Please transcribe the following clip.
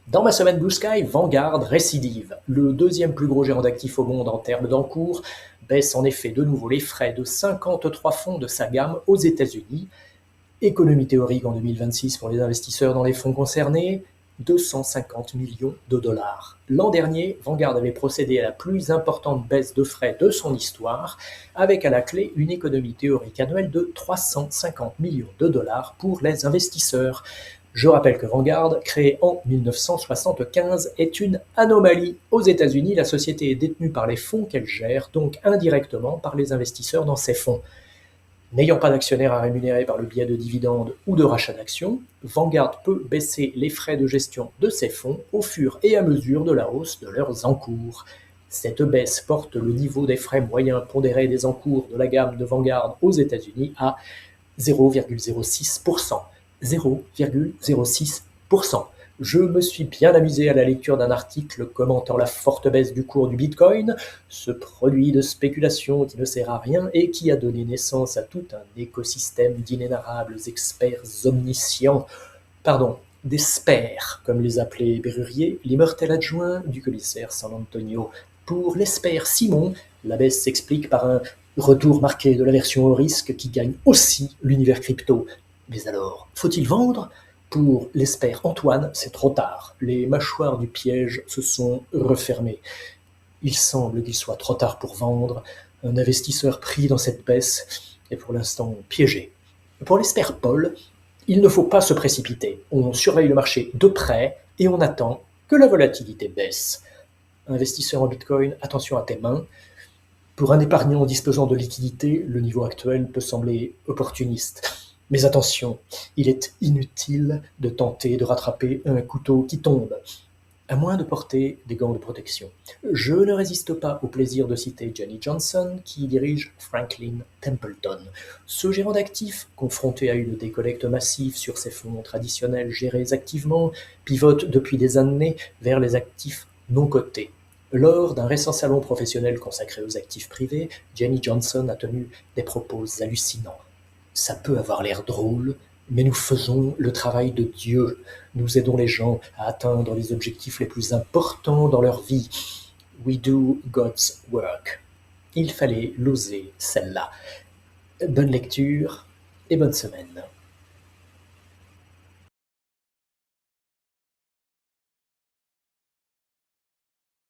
Dans ma semaine Blue Sky, Vanguard récidive. Le deuxième plus gros gérant d'actifs au monde en termes d'encours baisse en effet de nouveau les frais de 53 fonds de sa gamme aux États-Unis. Économie théorique en 2026 pour les investisseurs dans les fonds concernés, 250 millions de dollars. L'an dernier, Vanguard avait procédé à la plus importante baisse de frais de son histoire, avec à la clé une économie théorique annuelle de 350 millions de dollars pour les investisseurs. Je rappelle que Vanguard, créée en 1975, est une anomalie. Aux États-Unis, la société est détenue par les fonds qu'elle gère, donc indirectement par les investisseurs dans ces fonds. N'ayant pas d'actionnaires à rémunérer par le biais de dividendes ou de rachats d'actions, Vanguard peut baisser les frais de gestion de ses fonds au fur et à mesure de la hausse de leurs encours. Cette baisse porte le niveau des frais moyens pondérés des encours de la gamme de Vanguard aux États-Unis à 0,06%. 0,06%. Je me suis bien amusé à la lecture d'un article commentant la forte baisse du cours du Bitcoin, ce produit de spéculation qui ne sert à rien et qui a donné naissance à tout un écosystème d'inénarrables experts omniscients, d'experts, comme les appelait Bérurier, l'immortel adjoint du commissaire San Antonio. Pour l'expert Simon, la baisse s'explique par un retour marqué de l'aversion au risque qui gagne aussi l'univers crypto. Mais alors, faut-il vendre? Pour l'expert Antoine, c'est trop tard. Les mâchoires du piège se sont refermées. Il semble qu'il soit trop tard pour vendre. Un investisseur pris dans cette baisse est pour l'instant piégé. Pour l'expert Paul, il ne faut pas se précipiter. On surveille le marché de près et on attend que la volatilité baisse. Investisseur en Bitcoin, attention à tes mains. Pour un épargnant disposant de liquidités, le niveau actuel peut sembler opportuniste. Mais attention, il est inutile de tenter de rattraper un couteau qui tombe, à moins de porter des gants de protection. Je ne résiste pas au plaisir de citer Jenny Johnson, qui dirige Franklin Templeton. Ce gérant d'actifs, confronté à une décollecte massive sur ses fonds traditionnels gérés activement, pivote depuis des années vers les actifs non cotés. Lors d'un récent salon professionnel consacré aux actifs privés, Jenny Johnson a tenu des propos hallucinants. Ça peut avoir l'air drôle, mais nous faisons le travail de Dieu. Nous aidons les gens à atteindre les objectifs les plus importants dans leur vie. We do God's work. Il fallait l'oser, celle-là. Bonne lecture et bonne semaine.